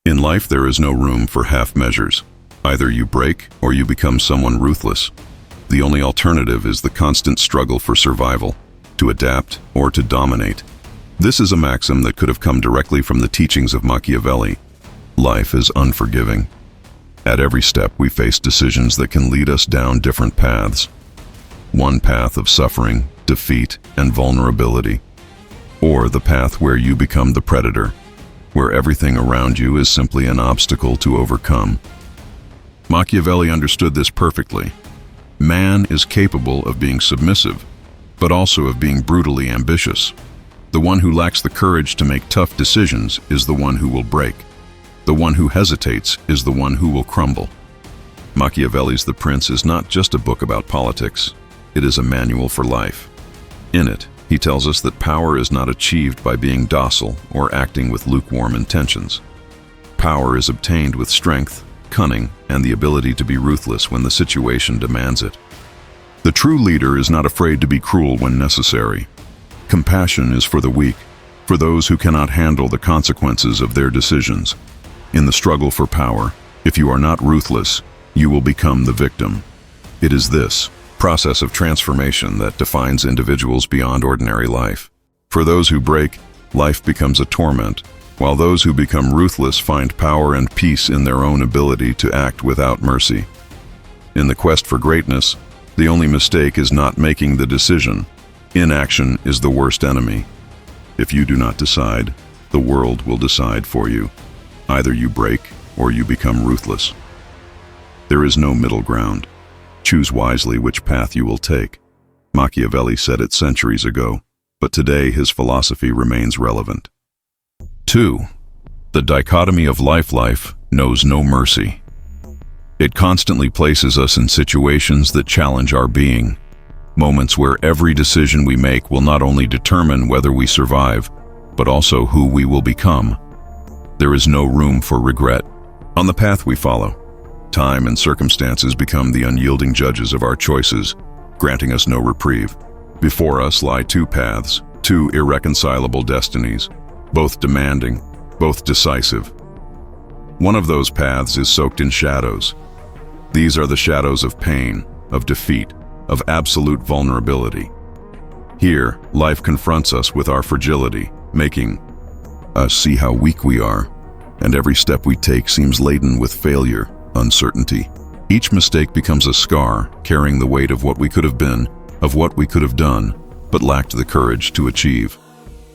In life, there is no room for half measures. Either you break or you become someone ruthless. The only alternative is the constant struggle for survival, to adapt or to dominate. This is a maxim that could have come directly from the teachings of Machiavelli. Life is unforgiving. At every step, we face decisions that can lead us down different paths. One path of suffering, defeat, and vulnerability. Or the path where you become the predator, where everything around you is simply an obstacle to overcome. Machiavelli understood this perfectly. Man is capable of being submissive, but also of being brutally ambitious. The one who lacks the courage to make tough decisions is the one who will break. The one who hesitates is the one who will crumble. Machiavelli's The Prince is not just a book about politics. It is a manual for life. In it, he tells us that power is not achieved by being docile or acting with lukewarm intentions. Power is obtained with strength, cunning, and the ability to be ruthless when the situation demands it. The true leader is not afraid to be cruel when necessary. Compassion is for the weak, for those who cannot handle the consequences of their decisions. In the struggle for power, if you are not ruthless, you will become the victim. It is this process of transformation that defines individuals beyond ordinary life. For those who break, life becomes a torment, while those who become ruthless find power and peace in their own ability to act without mercy. In the quest for greatness, the only mistake is not making the decision. Inaction is the worst enemy. If you do not decide, the world will decide for you. Either you break or you become ruthless. There is no middle ground. Choose wisely which path you will take. Machiavelli said it centuries ago, but today his philosophy remains relevant. 2. The dichotomy of life knows no mercy. It constantly places us in situations that challenge our being, moments where every decision we make will not only determine whether we survive, but also who we will become. There is no room for regret. On the path we follow, time and circumstances become the unyielding judges of our choices, granting us no reprieve. Before us lie two paths, two irreconcilable destinies, both demanding, both decisive. One of those paths is soaked in shadows. These are the shadows of pain, of defeat, of absolute vulnerability. Here, life confronts us with our fragility, making us see how weak we are, and every step we take seems laden with failure, uncertainty. Each mistake becomes a scar, carrying the weight of what we could have been, of what we could have done, but lacked the courage to achieve.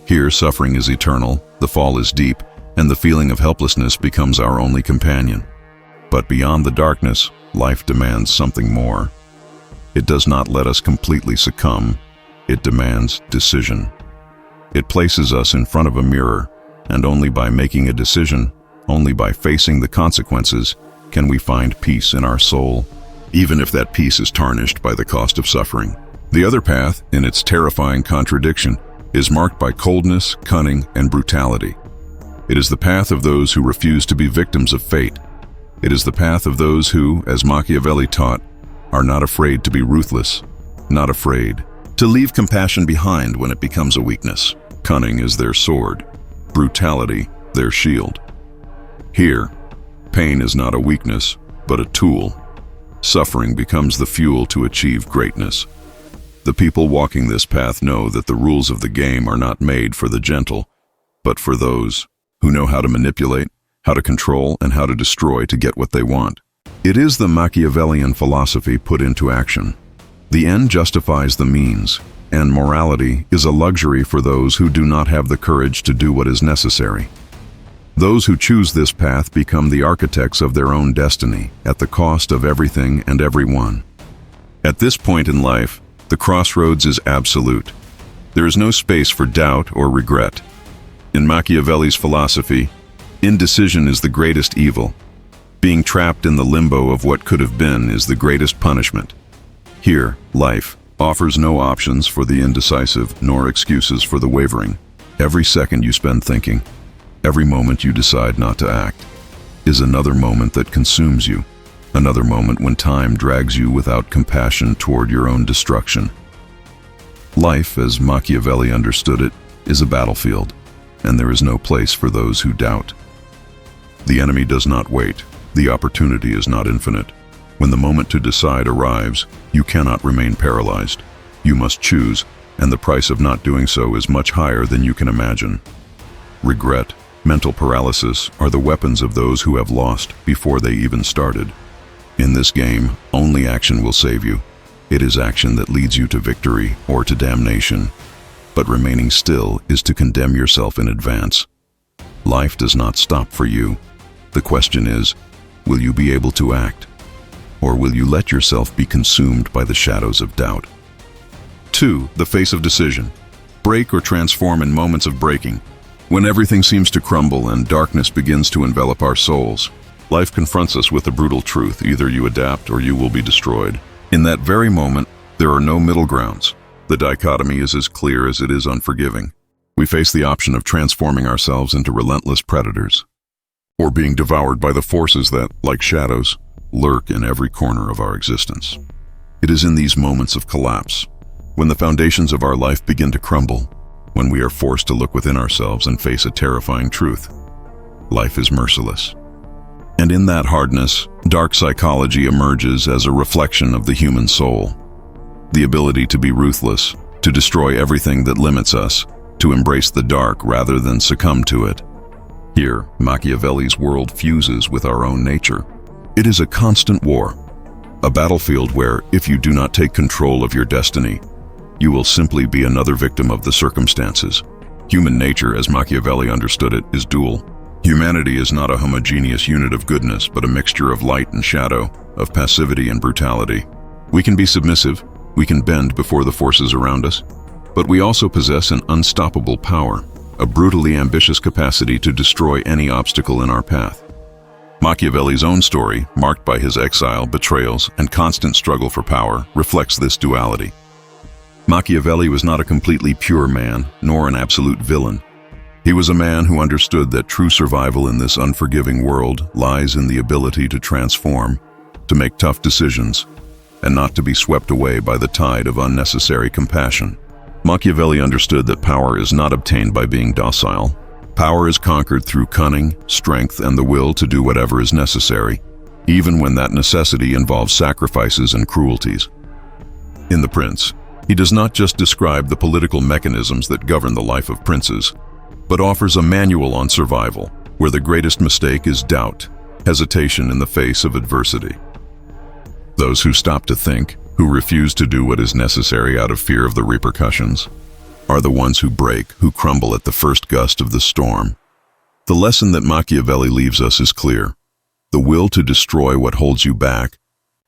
Here, suffering is eternal, the fall is deep, and the feeling of helplessness becomes our only companion. But beyond the darkness, life demands something more. It does not let us completely succumb. It demands decision. It places us in front of a mirror, and only by making a decision, only by facing the consequences, can we find peace in our soul, even if that peace is tarnished by the cost of suffering. The other path, in its terrifying contradiction, is marked by coldness, cunning, and brutality. It is the path of those who refuse to be victims of fate. It is the path of those who, as Machiavelli taught, are not afraid to be ruthless, not afraid to leave compassion behind when it becomes a weakness. Cunning is their sword, brutality their shield. Here, pain is not a weakness, but a tool. Suffering becomes the fuel to achieve greatness. The people walking this path know that the rules of the game are not made for the gentle, but for those who know how to manipulate, how to control, and how to destroy to get what they want. It is the Machiavellian philosophy put into action. The end justifies the means, and morality is a luxury for those who do not have the courage to do what is necessary. Those who choose this path become the architects of their own destiny, at the cost of everything and everyone. At this point in life, the crossroads is absolute. There is no space for doubt or regret. In Machiavelli's philosophy, indecision is the greatest evil. Being trapped in the limbo of what could have been is the greatest punishment. Here, life offers no options for the indecisive, nor excuses for the wavering. Every second you spend thinking, every moment you decide not to act, is another moment that consumes you, another moment when time drags you without compassion toward your own destruction. Life, as Machiavelli understood it, is a battlefield, and there is no place for those who doubt. The enemy does not wait. The opportunity is not infinite. When the moment to decide arrives, you cannot remain paralyzed. You must choose, and the price of not doing so is much higher than you can imagine. Regret, mental paralysis are the weapons of those who have lost before they even started. In this game, only action will save you. It is action that leads you to victory or to damnation. But remaining still is to condemn yourself in advance. Life does not stop for you. The question is, will you be able to act? Or will you let yourself be consumed by the shadows of doubt? 2. The face of decision. Break or transform in moments of breaking. When everything seems to crumble and darkness begins to envelop our souls, life confronts us with a brutal truth: either you adapt or you will be destroyed. In that very moment, there are no middle grounds. The dichotomy is as clear as it is unforgiving. We face the option of transforming ourselves into relentless predators, or being devoured by the forces that, like shadows, lurk in every corner of our existence. It is in these moments of collapse, when the foundations of our life begin to crumble, when we are forced to look within ourselves and face a terrifying truth: life is merciless. And in that hardness, dark psychology emerges as a reflection of the human soul. The ability to be ruthless, to destroy everything that limits us, to embrace the dark rather than succumb to it. Here, Machiavelli's world fuses with our own nature. It is a constant war, a battlefield where, if you do not take control of your destiny, you will simply be another victim of the circumstances. Human nature, as Machiavelli understood it, is dual. Humanity is not a homogeneous unit of goodness, but a mixture of light and shadow, of passivity and brutality. We can be submissive, we can bend before the forces around us, but we also possess an unstoppable power, a brutally ambitious capacity to destroy any obstacle in our path. Machiavelli's own story, marked by his exile, betrayals, and constant struggle for power, reflects this duality. Machiavelli was not a completely pure man, nor an absolute villain. He was a man who understood that true survival in this unforgiving world lies in the ability to transform, to make tough decisions, and not to be swept away by the tide of unnecessary compassion. Machiavelli understood that power is not obtained by being docile. Power is conquered through cunning, strength, and the will to do whatever is necessary, even when that necessity involves sacrifices and cruelties. In The Prince, he does not just describe the political mechanisms that govern the life of princes, but offers a manual on survival, where the greatest mistake is doubt, hesitation in the face of adversity. Those who stop to think, who refuse to do what is necessary out of fear of the repercussions, are the ones who break, who crumble at the first gust of the storm. The lesson that Machiavelli leaves us is clear. The will to destroy what holds you back,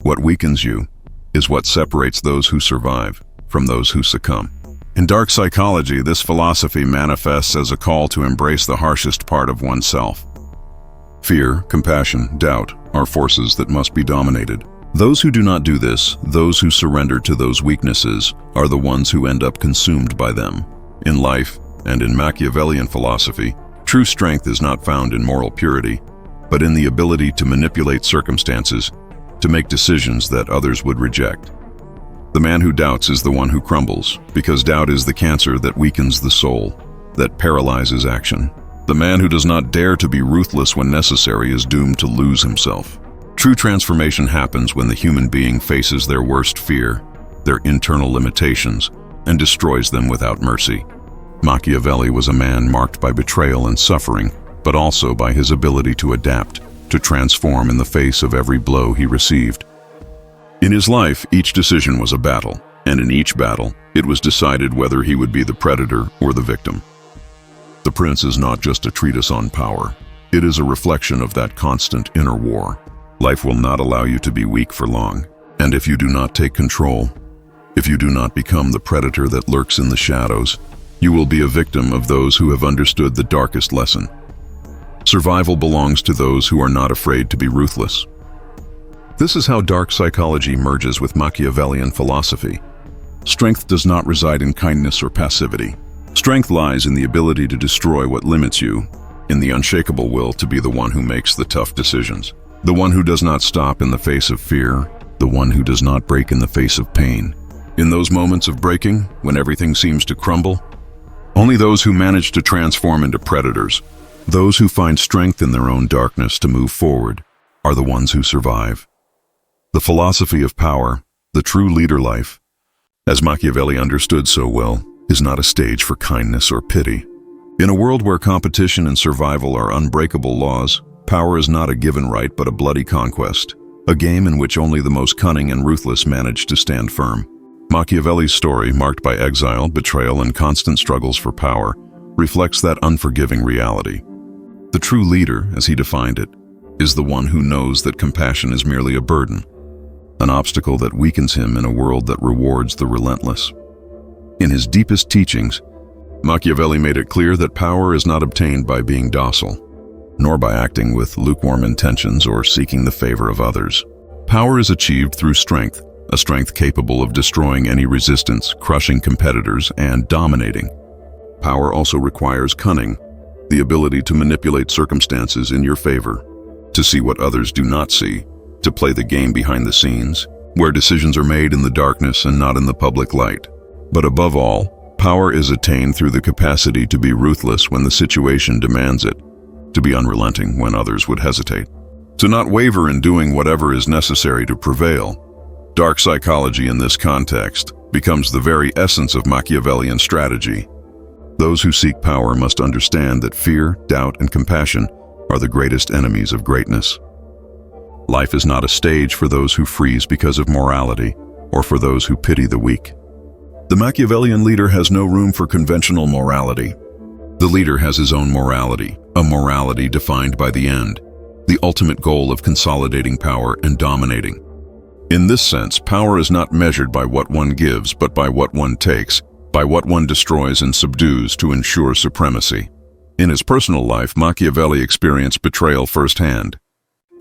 what weakens you, is what separates those who survive from those who succumb. In dark psychology, this philosophy manifests as a call to embrace the harshest part of oneself. Fear, compassion, doubt are forces that must be dominated. Those who do not do this, those who surrender to those weaknesses, are the ones who end up consumed by them. In life, and in Machiavellian philosophy, true strength is not found in moral purity, but in the ability to manipulate circumstances, to make decisions that others would reject. The man who doubts is the one who crumbles, because doubt is the cancer that weakens the soul, that paralyzes action. The man who does not dare to be ruthless when necessary is doomed to lose himself. True transformation happens when the human being faces their worst fear, their internal limitations, and destroys them without mercy. Machiavelli was a man marked by betrayal and suffering, but also by his ability to adapt, to transform in the face of every blow he received. In his life, each decision was a battle, and in each battle, it was decided whether he would be the predator or the victim. The Prince is not just a treatise on power. It is a reflection of that constant inner war. Life will not allow you to be weak for long, and if you do not take control, if you do not become the predator that lurks in the shadows, you will be a victim of those who have understood the darkest lesson. Survival belongs to those who are not afraid to be ruthless. This is how dark psychology merges with Machiavellian philosophy. Strength does not reside in kindness or passivity. Strength lies in the ability to destroy what limits you, in the unshakable will to be the one who makes the tough decisions, the one who does not stop in the face of fear, the one who does not break in the face of pain. In those moments of breaking, when everything seems to crumble, only those who manage to transform into predators, Those who find strength in their own darkness to move forward are the ones who survive. The philosophy of power, the true leader life, as Machiavelli understood so well, is not a stage for kindness or pity. In a world where competition and survival are unbreakable laws, power is not a given right but a bloody conquest, a game in which only the most cunning and ruthless manage to stand firm. Machiavelli's story, marked by exile, betrayal, and constant struggles for power, reflects that unforgiving reality. The true leader, as he defined it, is the one who knows that compassion is merely a burden, an obstacle that weakens him in a world that rewards the relentless. In his deepest teachings, Machiavelli made it clear that power is not obtained by being docile, nor by acting with lukewarm intentions or seeking the favor of others. Power is achieved through strength, a strength capable of destroying any resistance, crushing competitors, and dominating. Power also requires cunning, the ability to manipulate circumstances in your favor, to see what others do not see, to play the game behind the scenes, where decisions are made in the darkness and not in the public light. But above all, power is attained through the capacity to be ruthless when the situation demands it, to be unrelenting when others would hesitate, to not waver in doing whatever is necessary to prevail. Dark psychology in this context becomes the very essence of Machiavellian strategy. Those who seek power must understand that fear, doubt, and compassion are the greatest enemies of greatness. Life is not a stage for those who freeze because of morality or for those who pity the weak. The Machiavellian leader has no room for conventional morality. The leader has his own morality, a morality defined by the end, the ultimate goal of consolidating power and dominating. In this sense, power is not measured by what one gives, but by what one takes, by what one destroys and subdues to ensure supremacy. In his personal life, Machiavelli experienced betrayal firsthand.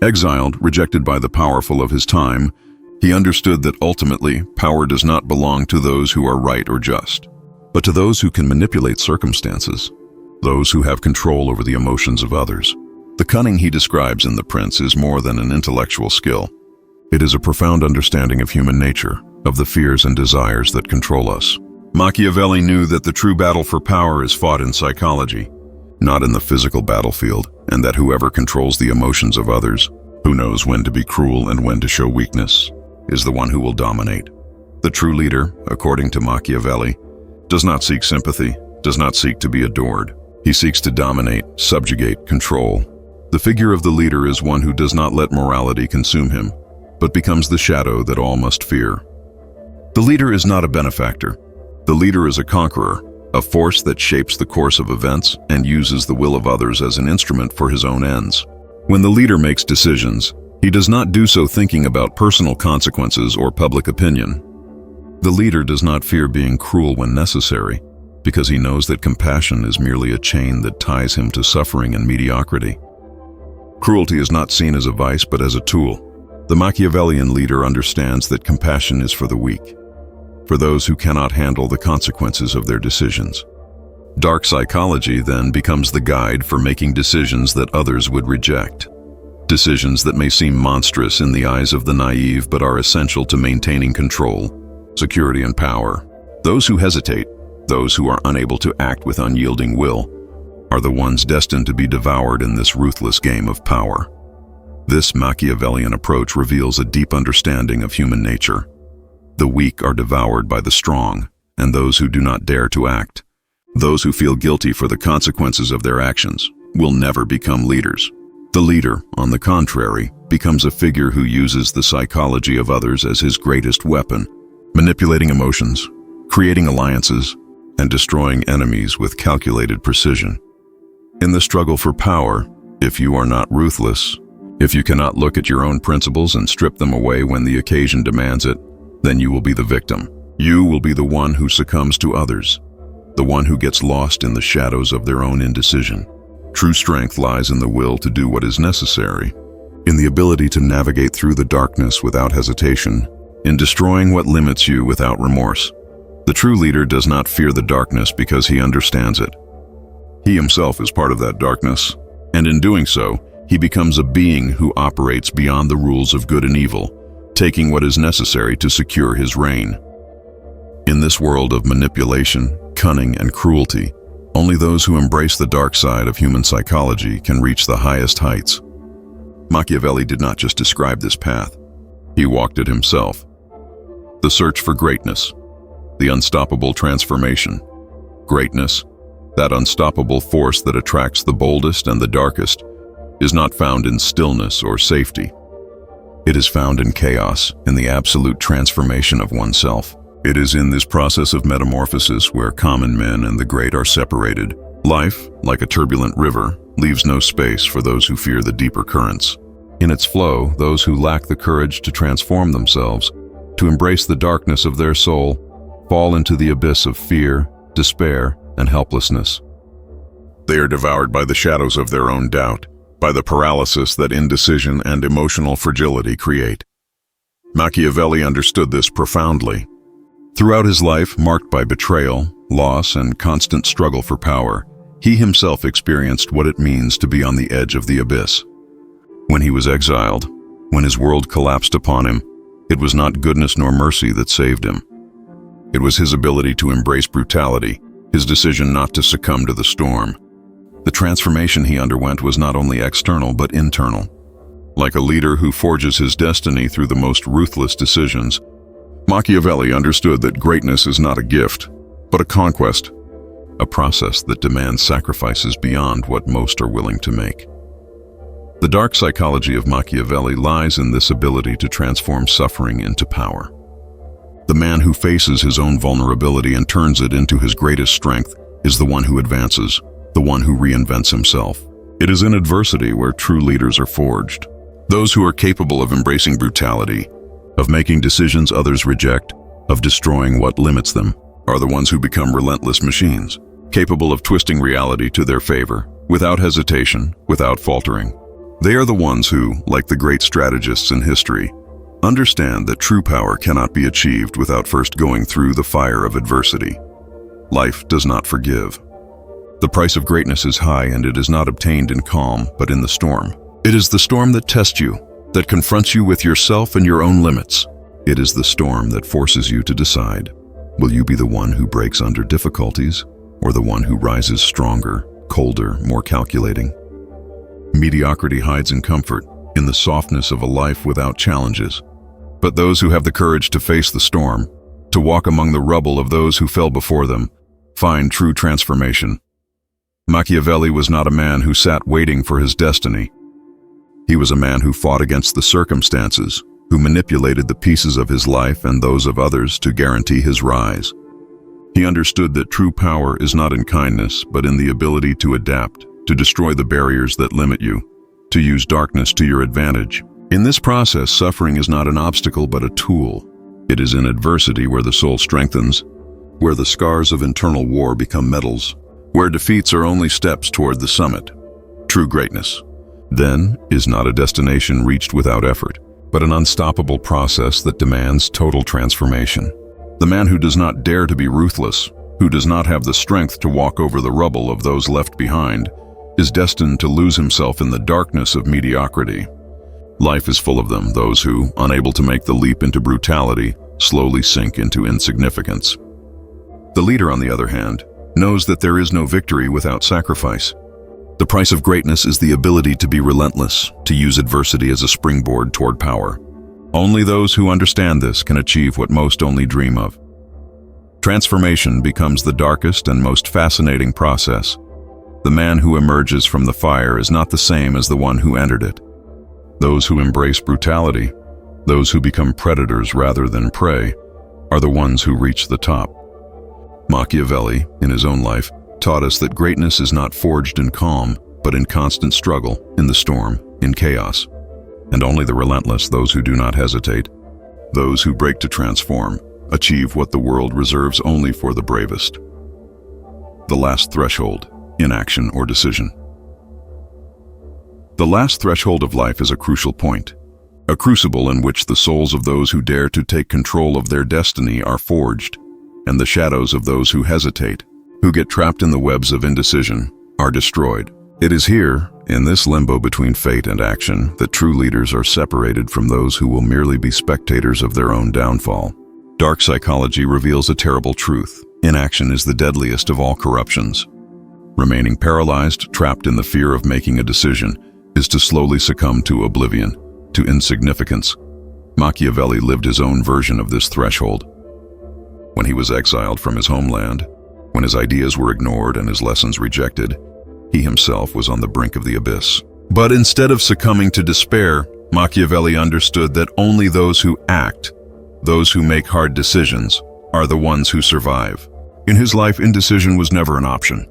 Exiled, rejected by the powerful of his time, he understood that ultimately, power does not belong to those who are right or just, but to those who can manipulate circumstances, those who have control over the emotions of others. The cunning he describes in The Prince is more than an intellectual skill. It is a profound understanding of human nature, of the fears and desires that control us. Machiavelli knew that the true battle for power is fought in psychology, not in the physical battlefield, and that whoever controls the emotions of others, who knows when to be cruel and when to show weakness, is the one who will dominate. The true leader, according to Machiavelli, does not seek sympathy, does not seek to be adored. He seeks to dominate, subjugate, control. The figure of the leader is one who does not let morality consume him, but becomes the shadow that all must fear. The leader is not a benefactor. The leader is a conqueror, a force that shapes the course of events and uses the will of others as an instrument for his own ends. When the leader makes decisions, he does not do so thinking about personal consequences or public opinion. The leader does not fear being cruel when necessary, because he knows that compassion is merely a chain that ties him to suffering and mediocrity. Cruelty is not seen as a vice but as a tool. The Machiavellian leader understands that compassion is for the weak, for those who cannot handle the consequences of their decisions. Dark psychology then becomes the guide for making decisions that others would reject. Decisions that may seem monstrous in the eyes of the naive but are essential to maintaining control, security, and power. Those who hesitate, those who are unable to act with unyielding will, are the ones destined to be devoured in this ruthless game of power. This Machiavellian approach reveals a deep understanding of human nature. The weak are devoured by the strong, and those who do not dare to act, those who feel guilty for the consequences of their actions, will never become leaders. The leader, on the contrary, becomes a figure who uses the psychology of others as his greatest weapon, manipulating emotions, creating alliances, and destroying enemies with calculated precision. In the struggle for power, if you are not ruthless, if you cannot look at your own principles and strip them away when the occasion demands it, then you will be the victim. You will be the one who succumbs to others, the one who gets lost in the shadows of their own indecision. True strength lies in the will to do what is necessary, in the ability to navigate through the darkness without hesitation, in destroying what limits you without remorse. The true leader does not fear the darkness because he understands it. He himself is part of that darkness, and in doing so, he becomes a being who operates beyond the rules of good and evil, taking what is necessary to secure his reign. In this world of manipulation, cunning, and cruelty, Only those who embrace the dark side of human psychology can reach the highest heights. Machiavelli did not just describe this path. He walked it himself. The search for greatness, the unstoppable transformation. Greatness, that unstoppable force that attracts the boldest and the darkest, is not found in stillness or safety. It is found in chaos, in the absolute transformation of oneself. It is in this process of metamorphosis where common men and the great are separated. Life, like a turbulent river, leaves no space for those who fear the deeper currents. In its flow, those who lack the courage to transform themselves, to embrace the darkness of their soul, fall into the abyss of fear, despair, and helplessness. They are devoured by the shadows of their own doubt, by the paralysis that indecision and emotional fragility create. Machiavelli understood this profoundly. Throughout his life, marked by betrayal, loss, and constant struggle for power, he himself experienced what it means to be on the edge of the abyss. When he was exiled, when his world collapsed upon him, it was not goodness nor mercy that saved him. It was his ability to embrace brutality, his decision not to succumb to the storm. The transformation he underwent was not only external but internal. Like a leader who forges his destiny through the most ruthless decisions, Machiavelli understood that greatness is not a gift, but a conquest, a process that demands sacrifices beyond what most are willing to make. The dark psychology of Machiavelli lies in this ability to transform suffering into power. The man who faces his own vulnerability and turns it into his greatest strength is the one who advances, the one who reinvents himself. It is in adversity where true leaders are forged. Those who are capable of embracing brutality, of making decisions others reject, of destroying what limits them, are the ones who become relentless machines, capable of twisting reality to their favor, without hesitation, without faltering. They are the ones who, like the great strategists in history, understand that true power cannot be achieved without first going through the fire of adversity. Life does not forgive. The price of greatness is high, and it is not obtained in calm, but in the storm. It is the storm that tests you, that confronts you with yourself and your own limits. It is the storm that forces you to decide. Will you be the one who breaks under difficulties, or the one who rises stronger, colder, more calculating? Mediocrity hides in comfort, in the softness of a life without challenges. But those who have the courage to face the storm, to walk among the rubble of those who fell before them, find true transformation. Machiavelli was not a man who sat waiting for his destiny. He was a man who fought against the circumstances, who manipulated the pieces of his life and those of others to guarantee his rise. He understood that true power is not in kindness, but in the ability to adapt, to destroy the barriers that limit you, to use darkness to your advantage. In this process, suffering is not an obstacle but a tool. It is in adversity where the soul strengthens, where the scars of internal war become medals, where defeats are only steps toward the summit. True greatness, then, is not a destination reached without effort, but an unstoppable process that demands total transformation. The man who does not dare to be ruthless, who does not have the strength to walk over the rubble of those left behind, is destined to lose himself in the darkness of mediocrity. Life is full of them, those who, unable to make the leap into brutality, slowly sink into insignificance. The leader, on the other hand, knows that there is no victory without sacrifice. The price of greatness is the ability to be relentless, to use adversity as a springboard toward power. Only those who understand this can achieve what most only dream of. Transformation becomes the darkest and most fascinating process. The man who emerges from the fire is not the same as the one who entered it. Those who embrace brutality, those who become predators rather than prey, are the ones who reach the top. Machiavelli, in his own life, taught us that greatness is not forged in calm, but in constant struggle, in the storm, in chaos. And only the relentless, those who do not hesitate, those who break to transform, achieve what the world reserves only for the bravest. The last threshold, inaction or decision. The last threshold of life is a crucial point, a crucible in which the souls of those who dare to take control of their destiny are forged, and the shadows of those who hesitate, who get trapped in the webs of indecision, are destroyed. It is here, in this limbo between fate and action, that true leaders are separated from those who will merely be spectators of their own downfall. Dark psychology reveals a terrible truth. Inaction is the deadliest of all corruptions. Remaining paralyzed, trapped in the fear of making a decision, is to slowly succumb to oblivion, to insignificance. Machiavelli lived his own version of this threshold. When he was exiled from his homeland, when his ideas were ignored and his lessons rejected, he himself was on the brink of the abyss. But instead of succumbing to despair, Machiavelli understood that only those who act, those who make hard decisions, are the ones who survive. In his life, indecision was never an option.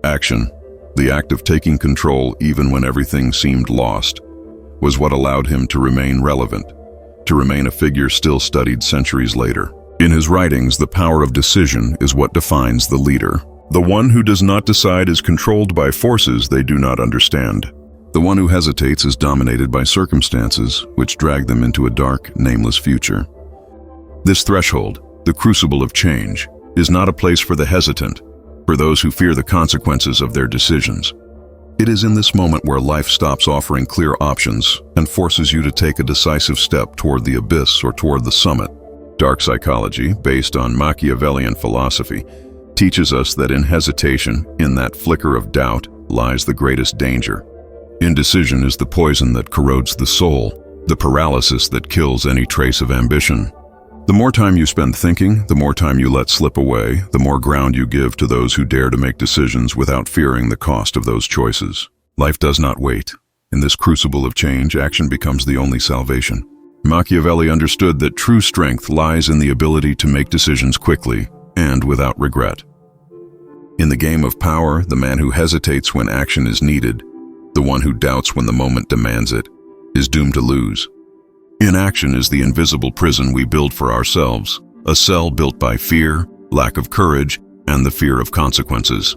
Action, the act of taking control even when everything seemed lost, was what allowed him to remain relevant, to remain a figure still studied centuries later. In his writings, the power of decision is what defines the leader. The one who does not decide is controlled by forces they do not understand. The one who hesitates is dominated by circumstances which drag them into a dark, nameless future. This threshold, the crucible of change, is not a place for the hesitant, for those who fear the consequences of their decisions. It is in this moment where life stops offering clear options and forces you to take a decisive step toward the abyss or toward the summit. Dark psychology, based on Machiavellian philosophy, teaches us that in hesitation, in that flicker of doubt, lies the greatest danger. Indecision is the poison that corrodes the soul, the paralysis that kills any trace of ambition. The more time you spend thinking, the more time you let slip away, the more ground you give to those who dare to make decisions without fearing the cost of those choices. Life does not wait. In this crucible of change, action becomes the only salvation. Machiavelli understood that true strength lies in the ability to make decisions quickly and without regret. In the game of power, the man who hesitates when action is needed, the one who doubts when the moment demands it, is doomed to lose. Inaction is the invisible prison we build for ourselves, a cell built by fear, lack of courage, and the fear of consequences.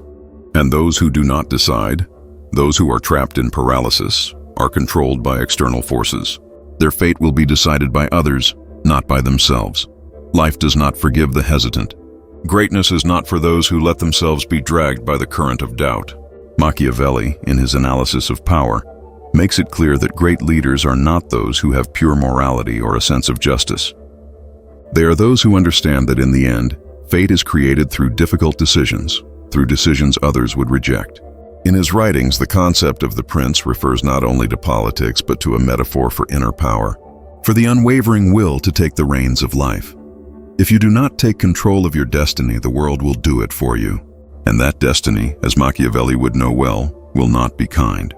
And those who do not decide, those who are trapped in paralysis, are controlled by external forces. Their fate will be decided by others, not by themselves. Life does not forgive the hesitant. Greatness is not for those who let themselves be dragged by the current of doubt. Machiavelli, in his analysis of power, makes it clear that great leaders are not those who have pure morality or a sense of justice. They are those who understand that in the end, fate is created through difficult decisions, through decisions others would reject. In his writings, the concept of the prince refers not only to politics but to a metaphor for inner power, for the unwavering will to take the reins of life. If you do not take control of your destiny, the world will do it for you. And that destiny, as Machiavelli would know well, will not be kind.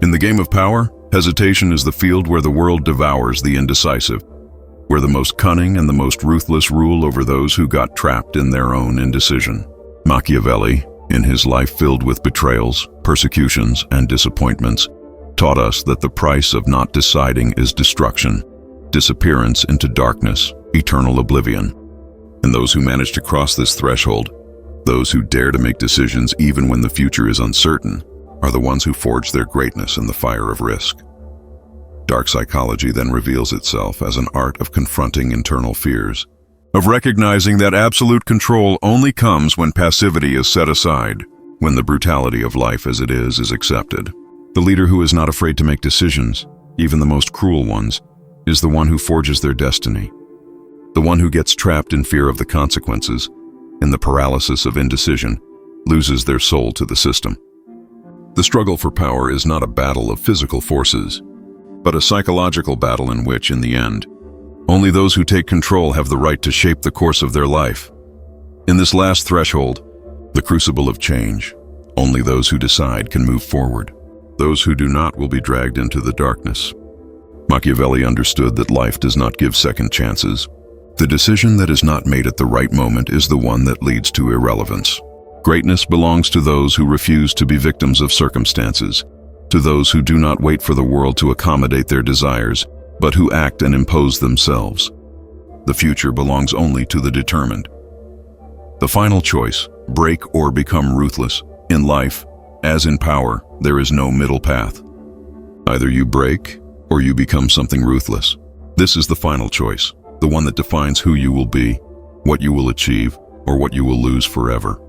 In the game of power, hesitation is the field where the world devours the indecisive, where the most cunning and the most ruthless rule over those who got trapped in their own indecision. Machiavelli, in his life filled with betrayals, persecutions, and disappointments, taught us that the price of not deciding is destruction, disappearance into darkness, eternal oblivion. And those who manage to cross this threshold, those who dare to make decisions even when the future is uncertain, are the ones who forge their greatness in the fire of risk. Dark psychology then reveals itself as an art of confronting internal fears, of recognizing that absolute control only comes when passivity is set aside, when the brutality of life as it is accepted. The leader who is not afraid to make decisions, even the most cruel ones, is the one who forges their destiny. The one who gets trapped in fear of the consequences, in the paralysis of indecision, loses their soul to the system. The struggle for power is not a battle of physical forces, but a psychological battle in which, in the end, only those who take control have the right to shape the course of their life. In this last threshold, the crucible of change, only those who decide can move forward. Those who do not will be dragged into the darkness. Machiavelli understood that life does not give second chances. The decision that is not made at the right moment is the one that leads to irrelevance. Greatness belongs to those who refuse to be victims of circumstances, to those who do not wait for the world to accommodate their desires, but who act and impose themselves. The future belongs only to the determined. The final choice, break or become ruthless. In life, as in power, there is no middle path. Either you break or you become something ruthless. This is the final choice, the one that defines who you will be, what you will achieve, or what you will lose forever.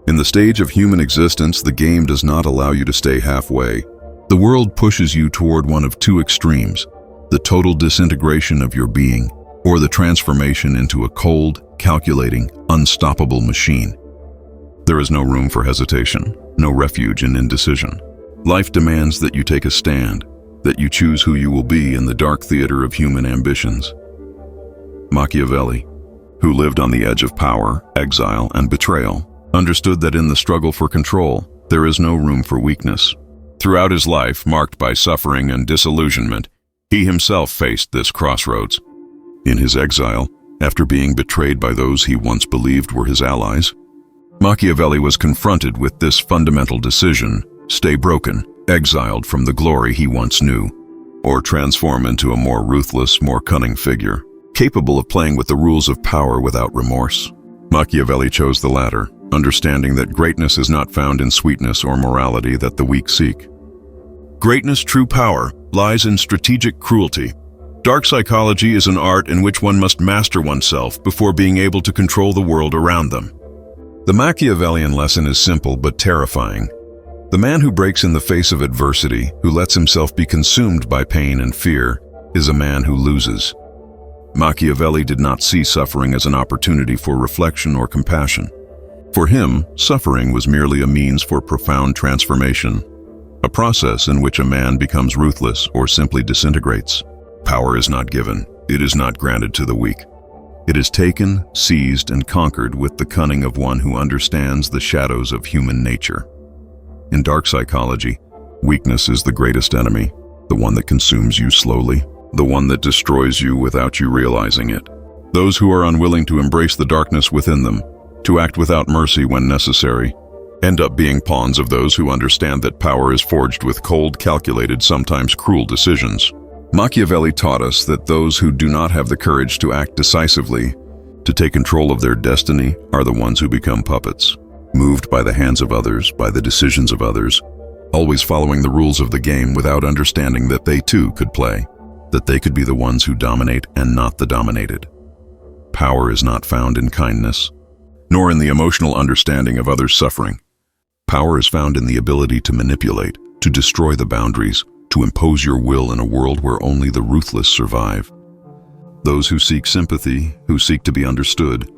In the stage of human existence, the game does not allow you to stay halfway. The world pushes you toward one of two extremes: the total disintegration of your being, or the transformation into a cold, calculating, unstoppable machine. There is no room for hesitation. no refuge in indecision. Life demands that you take a stand, that you choose who you will be in the dark theater of human ambitions. Machiavelli, who lived on the edge of power, exile, and betrayal, understood that in the struggle for control, there is no room for weakness. Throughout his life, marked by suffering and disillusionment, he himself faced this crossroads. In his exile, after being betrayed by those he once believed were his allies, Machiavelli was confronted with this fundamental decision: stay broken, exiled from the glory he once knew, or transform into a more ruthless, more cunning figure, capable of playing with the rules of power without remorse. Machiavelli chose the latter, understanding that greatness is not found in sweetness or morality that the weak seek. Greatness' true power lies in strategic cruelty. Dark psychology is an art in which one must master oneself before being able to control the world around them. The Machiavellian lesson is simple but terrifying. The man who breaks in the face of adversity, who lets himself be consumed by pain and fear, is a man who loses. Machiavelli did not see suffering as an opportunity for reflection or compassion. For him, suffering was merely a means for profound transformation, a process in which a man becomes ruthless or simply disintegrates. Power is not given, it is not granted to the weak. It is taken, seized, and conquered with the cunning of one who understands the shadows of human nature. In dark psychology, weakness is the greatest enemy, the one that consumes you slowly, the one that destroys you without you realizing it. Those who are unwilling to embrace the darkness within them, to act without mercy when necessary, end up being pawns of those who understand that power is forged with cold, calculated, sometimes cruel decisions. Machiavelli taught us that those who do not have the courage to act decisively, to take control of their destiny, are the ones who become puppets, moved by the hands of others, by the decisions of others, always following the rules of the game without understanding that they too could play, that they could be the ones who dominate and not the dominated. Power is not found in kindness, nor in the emotional understanding of others' suffering. Power is found in the ability to manipulate, to destroy the boundaries, to impose your will in a world where only the ruthless survive. Those who seek sympathy, who seek to be understood,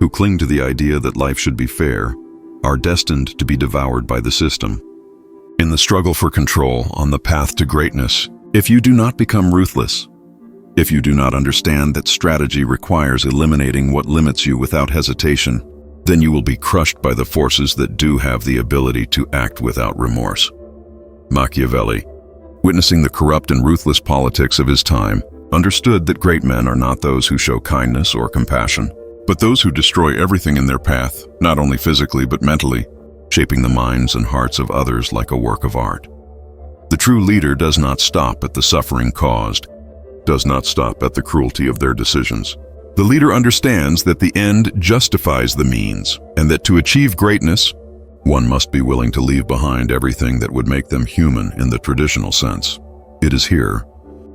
who cling to the idea that life should be fair, are destined to be devoured by the system. In the struggle for control, on the path to greatness, if you do not become ruthless, if you do not understand that strategy requires eliminating what limits you without hesitation, then you will be crushed by the forces that do have the ability to act without remorse. Machiavelli, witnessing the corrupt and ruthless politics of his time, understood that great men are not those who show kindness or compassion, but those who destroy everything in their path, not only physically but mentally, shaping the minds and hearts of others like a work of art. The true leader does not stop at the suffering caused, does not stop at the cruelty of their decisions. The leader understands that the end justifies the means, and that to achieve greatness, one must be willing to leave behind everything that would make them human in the traditional sense. It is here,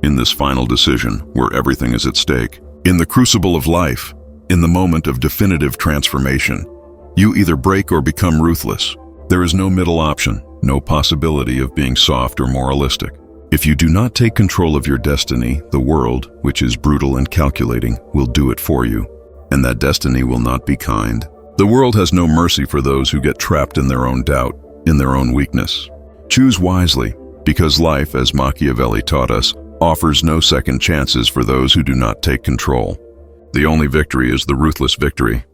in this final decision, where everything is at stake. In the crucible of life, in the moment of definitive transformation, you either break or become ruthless. There is no middle option, no possibility of being soft or moralistic. If you do not take control of your destiny, the world, which is brutal and calculating, will do it for you, and that destiny will not be kind. The world has no mercy for those who get trapped in their own doubt, in their own weakness. Choose wisely, because life, as Machiavelli taught us, offers no second chances for those who do not take control. The only victory is the ruthless victory.